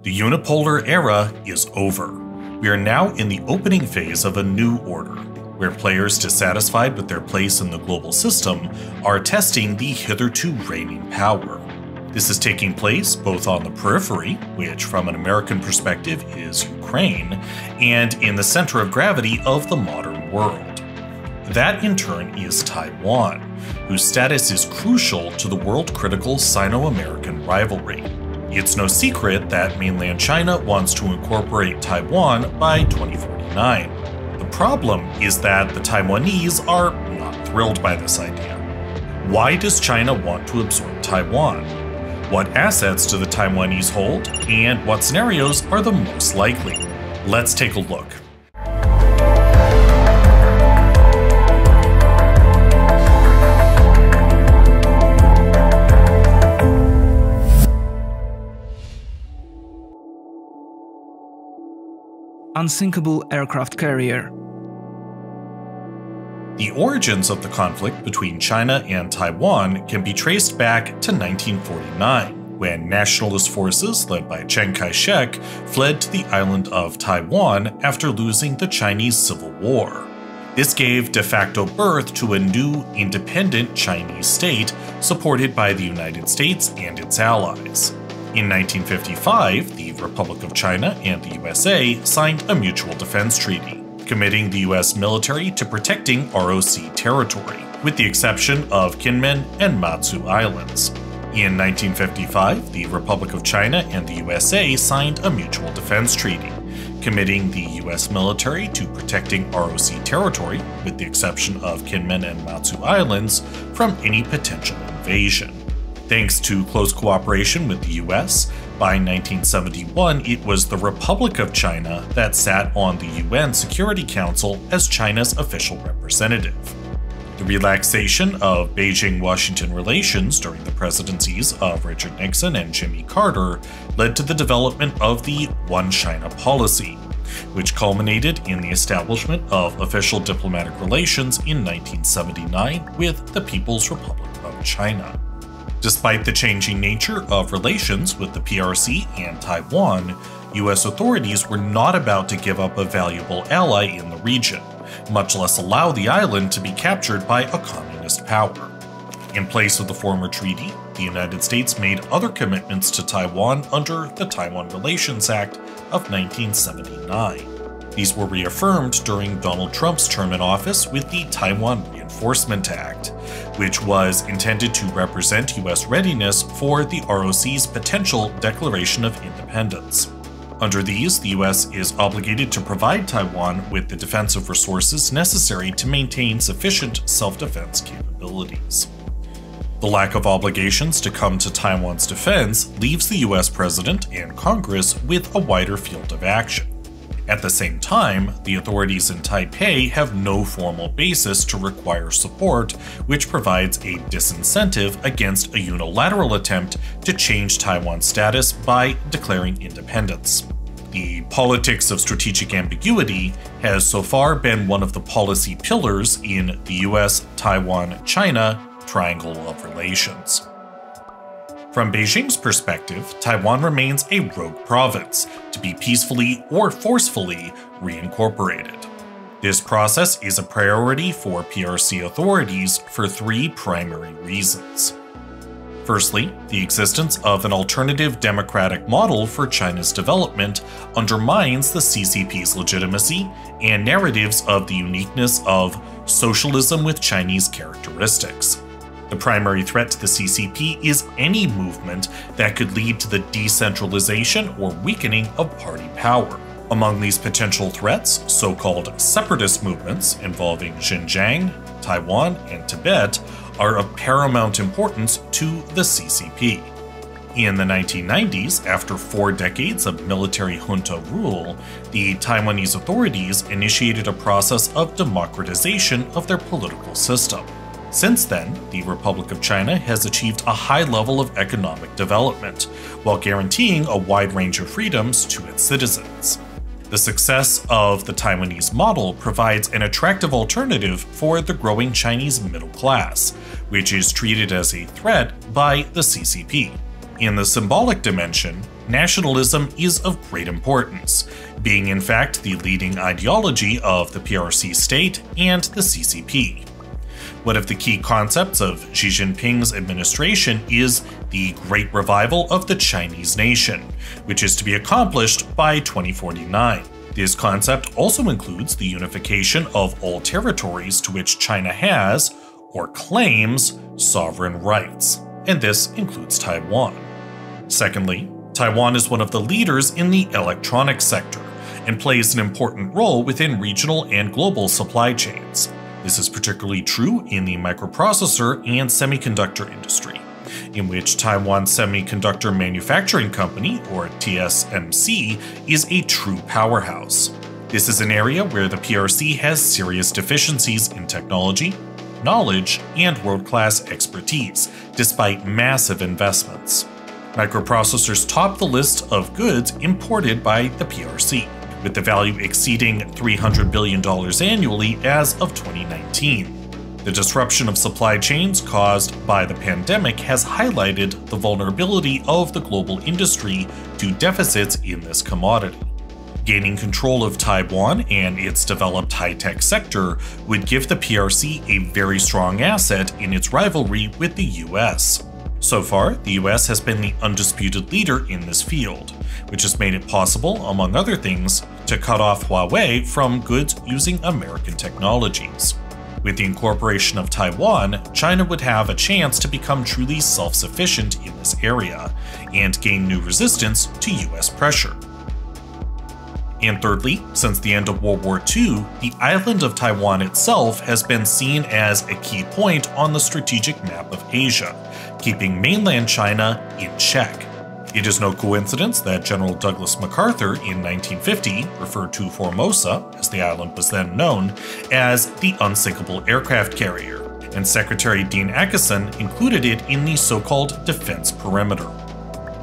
The unipolar era is over. We are now in the opening phase of a new order, where players dissatisfied with their place in the global system are testing the hitherto reigning power. This is taking place both on the periphery, which from an American perspective is Ukraine, and in the center of gravity of the modern world. That in turn is Taiwan, whose status is crucial to the world-critical Sino-American rivalry. It's no secret that mainland China wants to incorporate Taiwan by 2049. The problem is that the Taiwanese are not thrilled by this idea. Why does China want to absorb Taiwan? What assets do the Taiwanese hold, and what scenarios are the most likely? Let's take a look. Unsinkable aircraft carrier. The origins of the conflict between China and Taiwan can be traced back to 1949, when nationalist forces led by Chiang Kai-shek fled to the island of Taiwan after losing the Chinese Civil War. This gave de facto birth to a new independent Chinese state supported by the United States and its allies. In 1955, the Republic of China and the USA signed a mutual defense treaty, committing the US military to protecting ROC territory, with the exception of Kinmen and Matsu Islands. In 1955, the Republic of China and the USA signed a mutual defense treaty, committing the US military to protecting ROC territory, with the exception of Kinmen and Matsu Islands, from any potential invasion. Thanks to close cooperation with the US, by 1971 it was the Republic of China that sat on the UN Security Council as China's official representative. The relaxation of Beijing-Washington relations during the presidencies of Richard Nixon and Jimmy Carter led to the development of the One China policy, which culminated in the establishment of official diplomatic relations in 1979 with the People's Republic of China. Despite the changing nature of relations with the PRC and Taiwan, US authorities were not about to give up a valuable ally in the region, much less allow the island to be captured by a communist power. In place of the former treaty, the United States made other commitments to Taiwan under the Taiwan Relations Act of 1979. These were reaffirmed during Donald Trump's term in office with the Taiwan Reinforcement Act, which was intended to represent US readiness for the ROC's potential declaration of independence. Under these, the US is obligated to provide Taiwan with the defensive resources necessary to maintain sufficient self-defense capabilities. The lack of obligations to come to Taiwan's defense leaves the US President and Congress with a wider field of action. At the same time, the authorities in Taipei have no formal basis to require support, which provides a disincentive against a unilateral attempt to change Taiwan's status by declaring independence. The politics of strategic ambiguity has so far been one of the policy pillars in the US-Taiwan-China triangle of relations. From Beijing's perspective, Taiwan remains a rogue province, to be peacefully or forcefully reincorporated. This process is a priority for PRC authorities for three primary reasons. Firstly, the existence of an alternative democratic model for China's development undermines the CCP's legitimacy and narratives of the uniqueness of socialism with Chinese characteristics. The primary threat to the CCP is any movement that could lead to the decentralization or weakening of party power. Among these potential threats, so-called separatist movements involving Xinjiang, Taiwan, and Tibet are of paramount importance to the CCP. In the 1990s, after 4 decades of military junta rule, the Taiwanese authorities initiated a process of democratization of their political system. Since then, the Republic of China has achieved a high level of economic development, while guaranteeing a wide range of freedoms to its citizens. The success of the Taiwanese model provides an attractive alternative for the growing Chinese middle class, which is treated as a threat by the CCP. In the symbolic dimension, nationalism is of great importance, being in fact the leading ideology of the PRC state and the CCP. One of the key concepts of Xi Jinping's administration is the Great Revival of the Chinese nation, which is to be accomplished by 2049. This concept also includes the unification of all territories to which China has, or claims, sovereign rights, and this includes Taiwan. Secondly, Taiwan is one of the leaders in the electronics sector and plays an important role within regional and global supply chains. This is particularly true in the microprocessor and semiconductor industry, in which Taiwan Semiconductor Manufacturing Company, or TSMC, is a true powerhouse. This is an area where the PRC has serious deficiencies in technology, knowledge, and world-class expertise, despite massive investments. Microprocessors top the list of goods imported by the PRC, with the value exceeding $300 billion annually as of 2019. The disruption of supply chains caused by the pandemic has highlighted the vulnerability of the global industry to deficits in this commodity. Gaining control of Taiwan and its developed high-tech sector would give the PRC a very strong asset in its rivalry with the US. So far, the US has been the undisputed leader in this field, which has made it possible, among other things, to cut off Huawei from goods using American technologies. With the incorporation of Taiwan, China would have a chance to become truly self-sufficient in this area and gain new resistance to US pressure. And thirdly, since the end of World War II, the island of Taiwan itself has been seen as a key point on the strategic map of Asia, keeping mainland China in check. It is no coincidence that General Douglas MacArthur in 1950 referred to Formosa, as the island was then known, as the unsinkable aircraft carrier, and Secretary Dean Acheson included it in the so-called defense perimeter.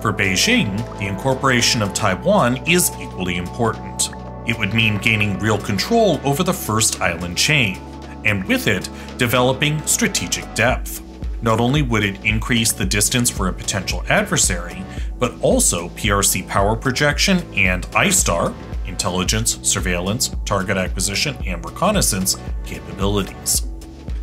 For Beijing, the incorporation of Taiwan is equally important. It would mean gaining real control over the first island chain, and with it, developing strategic depth. Not only would it increase the distance for a potential adversary, but also PRC power projection and ISTAR, intelligence, surveillance, target acquisition, and reconnaissance capabilities.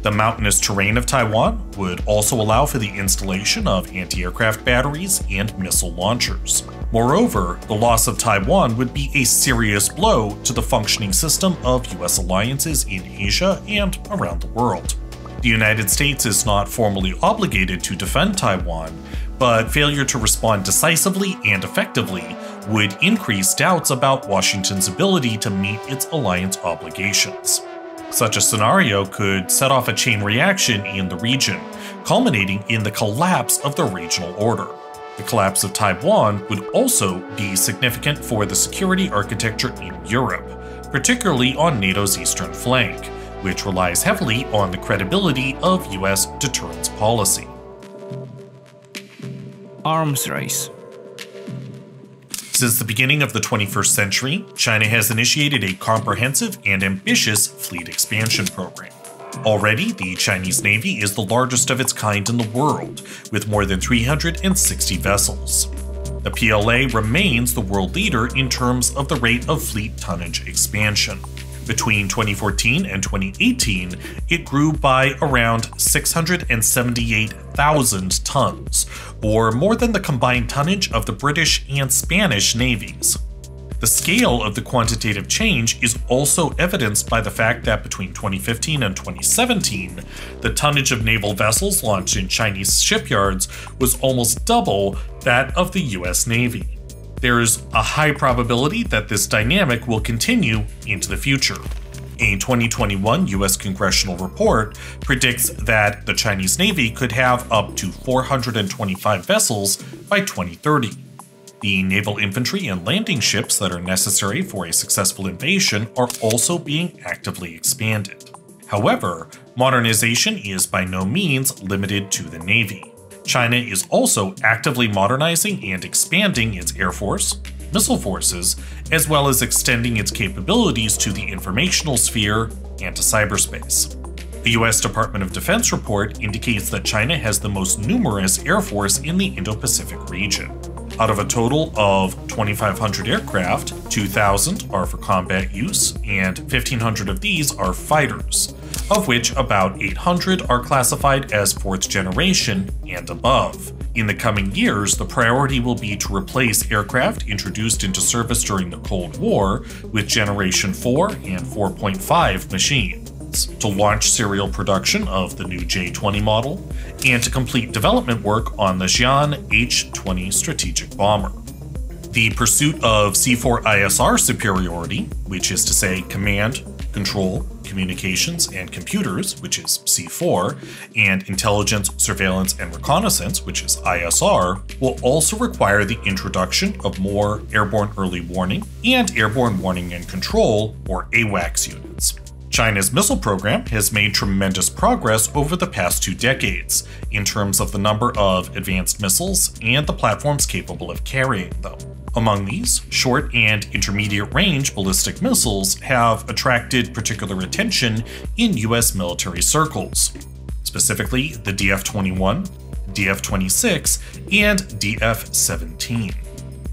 The mountainous terrain of Taiwan would also allow for the installation of anti-aircraft batteries and missile launchers. Moreover, the loss of Taiwan would be a serious blow to the functioning system of US alliances in Asia and around the world. The United States is not formally obligated to defend Taiwan, but failure to respond decisively and effectively would increase doubts about Washington's ability to meet its alliance obligations. Such a scenario could set off a chain reaction in the region, culminating in the collapse of the regional order. The collapse of Taiwan would also be significant for the security architecture in Europe, particularly on NATO's eastern flank, which relies heavily on the credibility of US deterrence policy. Arms race. Since the beginning of the 21st century, China has initiated a comprehensive and ambitious fleet expansion program. Already, the Chinese Navy is the largest of its kind in the world, with more than 360 vessels. The PLA remains the world leader in terms of the rate of fleet tonnage expansion. Between 2014 and 2018, it grew by around 678,000 tons, or more than the combined tonnage of the British and Spanish navies. The scale of the quantitative change is also evidenced by the fact that between 2015 and 2017, the tonnage of naval vessels launched in Chinese shipyards was almost double that of the US Navy. There is a high probability that this dynamic will continue into the future. A 2021 US congressional report predicts that the Chinese Navy could have up to 425 vessels by 2030. The naval infantry and landing ships that are necessary for a successful invasion are also being actively expanded. However, modernization is by no means limited to the Navy. China is also actively modernizing and expanding its air force, missile forces, as well as extending its capabilities to the informational sphere and to cyberspace. A US Department of Defense report indicates that China has the most numerous air force in the Indo-Pacific region. Out of a total of 2,500 aircraft, 2,000 are for combat use, and 1,500 of these are fighters, of which about 800 are classified as 4th generation and above. In the coming years, the priority will be to replace aircraft introduced into service during the Cold War with Generation 4 and 4.5 machines, to launch serial production of the new J-20 model, and to complete development work on the Xi'an H-20 strategic bomber. The pursuit of C4ISR superiority, which is to say command, control, communications, and computers, which is C4, and intelligence, surveillance, and reconnaissance, which is ISR, will also require the introduction of more airborne early warning and airborne warning and control, or AWACS units. China's missile program has made tremendous progress over the past 2 decades in terms of the number of advanced missiles and the platforms capable of carrying them. Among these, short and intermediate range ballistic missiles have attracted particular attention in US military circles, specifically the DF-21, DF-26, and DF-17.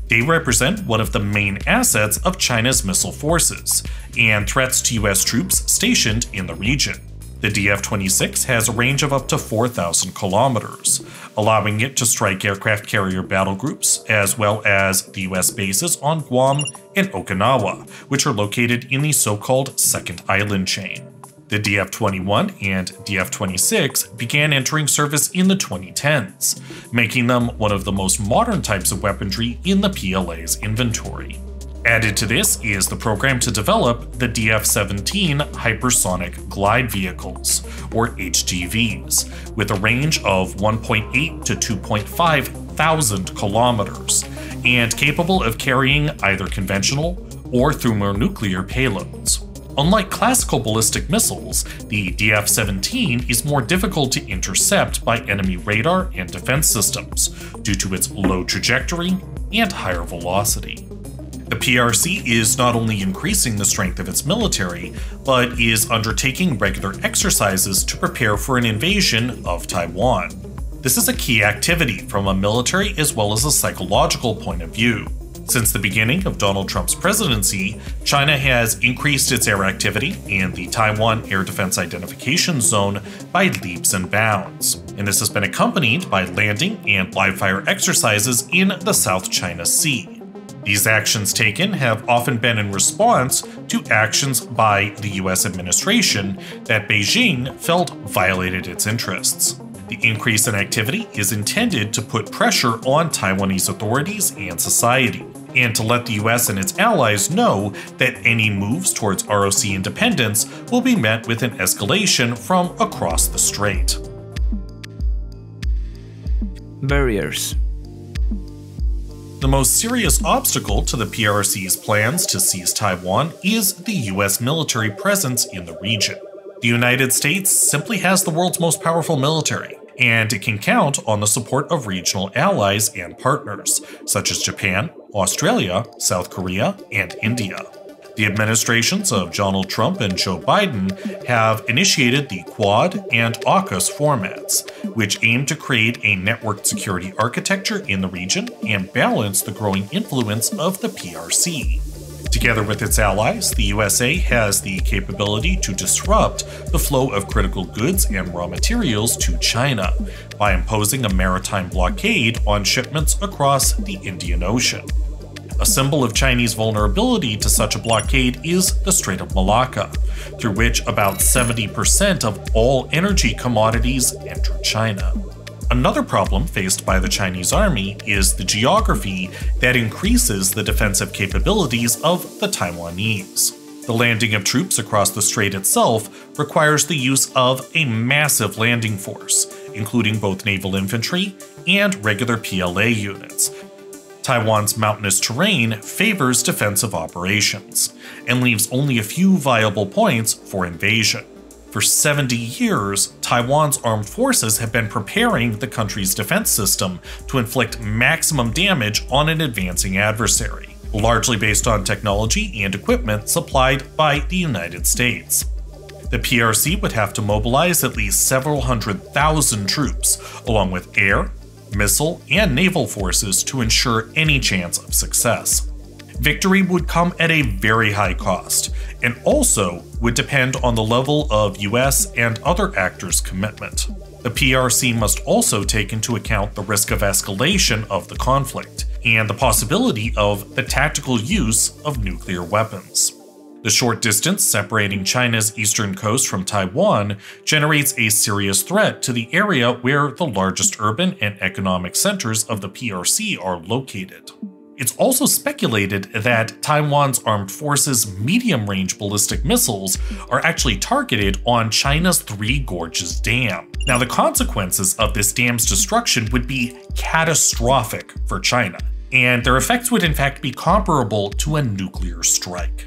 They represent one of the main assets of China's missile forces and threats to US troops stationed in the region. The DF-26 has a range of up to 4,000 kilometers, allowing it to strike aircraft carrier battle groups as well as the US bases on Guam and Okinawa, which are located in the so-called Second Island Chain. The DF-21 and DF-26 began entering service in the 2010s, making them one of the most modern types of weaponry in the PLA's inventory. Added to this is the program to develop the DF-17 Hypersonic Glide Vehicles, or HGVs, with a range of 1.8 to 2.5 thousand kilometers, and capable of carrying either conventional or thermonuclear payloads. Unlike classical ballistic missiles, the DF-17 is more difficult to intercept by enemy radar and defense systems due to its low trajectory and higher velocity. The PRC is not only increasing the strength of its military, but is undertaking regular exercises to prepare for an invasion of Taiwan. This is a key activity from a military as well as a psychological point of view. Since the beginning of Donald Trump's presidency, China has increased its air activity in the Taiwan Air Defense Identification Zone by leaps and bounds, and this has been accompanied by landing and live-fire exercises in the South China Sea. These actions taken have often been in response to actions by the US administration that Beijing felt violated its interests. The increase in activity is intended to put pressure on Taiwanese authorities and society, and to let the US and its allies know that any moves towards ROC independence will be met with an escalation from across the strait. Barriers. The most serious obstacle to the PRC's plans to seize Taiwan is the US military presence in the region. The United States simply has the world's most powerful military, and it can count on the support of regional allies and partners, such as Japan, Australia, South Korea, and India. The administrations of Donald Trump and Joe Biden have initiated the Quad and AUKUS formats, which aim to create a networked security architecture in the region and balance the growing influence of the PRC. Together with its allies, the USA has the capability to disrupt the flow of critical goods and raw materials to China by imposing a maritime blockade on shipments across the Indian Ocean. A symbol of Chinese vulnerability to such a blockade is the Strait of Malacca, through which about 70% of all energy commodities enter China. Another problem faced by the Chinese army is the geography that increases the defensive capabilities of the Taiwanese. The landing of troops across the strait itself requires the use of a massive landing force, including both naval infantry and regular PLA units. Taiwan's mountainous terrain favors defensive operations, and leaves only a few viable points for invasion. For 70 years, Taiwan's armed forces have been preparing the country's defense system to inflict maximum damage on an advancing adversary, largely based on technology and equipment supplied by the United States. The PRC would have to mobilize at least several 100,000 troops, along with air, missile, and naval forces to ensure any chance of success. Victory would come at a very high cost, and also would depend on the level of US and other actors' commitment. The PRC must also take into account the risk of escalation of the conflict, and the possibility of the tactical use of nuclear weapons. The short distance separating China's eastern coast from Taiwan generates a serious threat to the area where the largest urban and economic centers of the PRC are located. It's also speculated that Taiwan's armed forces' medium-range ballistic missiles are actually targeted on China's Three Gorges Dam. Now, the consequences of this dam's destruction would be catastrophic for China, and their effects would in fact be comparable to a nuclear strike.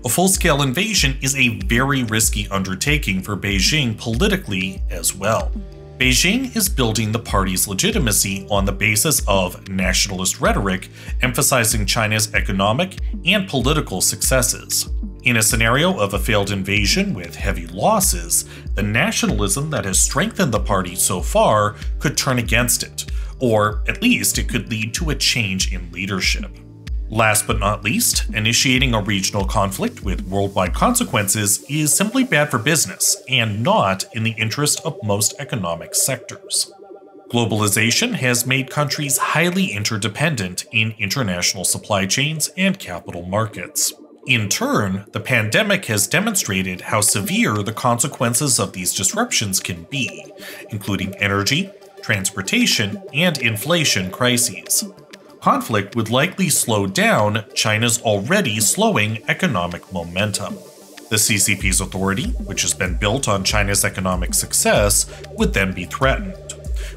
A full-scale invasion is a very risky undertaking for Beijing politically as well. Beijing is building the party's legitimacy on the basis of nationalist rhetoric, emphasizing China's economic and political successes. In a scenario of a failed invasion with heavy losses, the nationalism that has strengthened the party so far could turn against it, or at least it could lead to a change in leadership. Last but not least, initiating a regional conflict with worldwide consequences is simply bad for business and not in the interest of most economic sectors. Globalization has made countries highly interdependent in international supply chains and capital markets. In turn, the pandemic has demonstrated how severe the consequences of these disruptions can be, including energy, transportation, and inflation crises. Conflict would likely slow down China's already slowing economic momentum. The CCP's authority, which has been built on China's economic success, would then be threatened,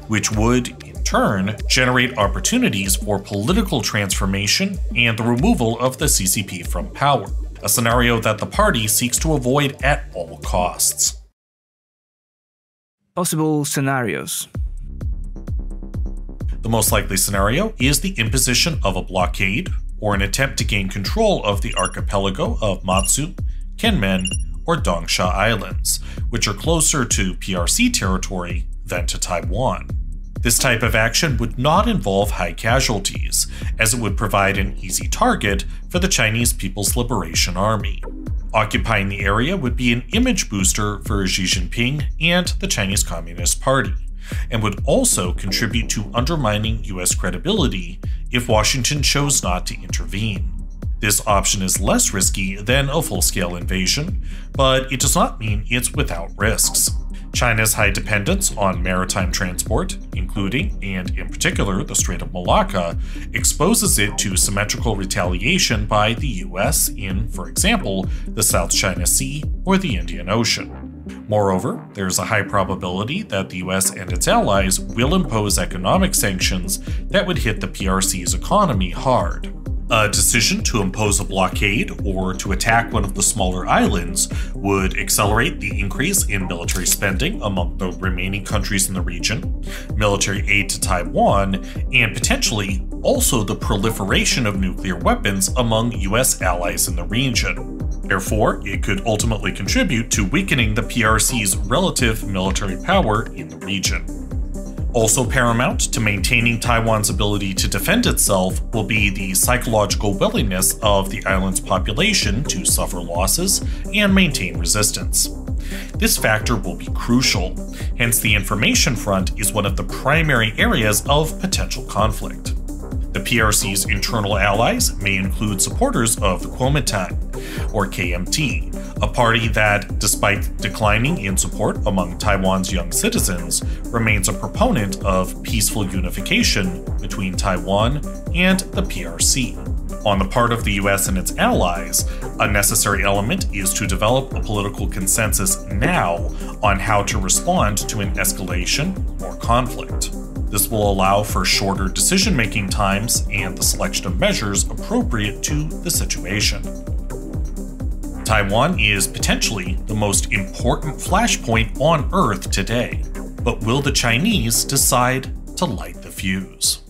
which would, in turn, generate opportunities for political transformation and the removal of the CCP from power, a scenario that the party seeks to avoid at all costs. Possible scenarios. The most likely scenario is the imposition of a blockade or an attempt to gain control of the archipelago of Matsu, Kinmen, or Dongsha Islands, which are closer to PRC territory than to Taiwan. This type of action would not involve high casualties, as it would provide an easy target for the Chinese People's Liberation Army. Occupying the area would be an image booster for Xi Jinping and the Chinese Communist Party, and would also contribute to undermining US credibility if Washington chose not to intervene. This option is less risky than a full-scale invasion, but it does not mean it's without risks. China's high dependence on maritime transport, including, and in particular, the Strait of Malacca, exposes it to symmetrical retaliation by the US in, for example, the South China Sea or the Indian Ocean. Moreover, there is a high probability that the US and its allies will impose economic sanctions that would hit the PRC's economy hard. A decision to impose a blockade or to attack one of the smaller islands would accelerate the increase in military spending among the remaining countries in the region, military aid to Taiwan, and potentially also the proliferation of nuclear weapons among US allies in the region. Therefore, it could ultimately contribute to weakening the PRC's relative military power in the region. Also paramount to maintaining Taiwan's ability to defend itself will be the psychological willingness of the island's population to suffer losses and maintain resistance. This factor will be crucial, hence the information front is one of the primary areas of potential conflict. The PRC's internal allies may include supporters of the Kuomintang, or KMT, a party that, despite declining in support among Taiwan's young citizens, remains a proponent of peaceful unification between Taiwan and the PRC. On the part of the US and its allies, a necessary element is to develop a political consensus now on how to respond to an escalation or conflict. This will allow for shorter decision-making times and the selection of measures appropriate to the situation. Taiwan is potentially the most important flashpoint on Earth today, but will the Chinese decide to light the fuse?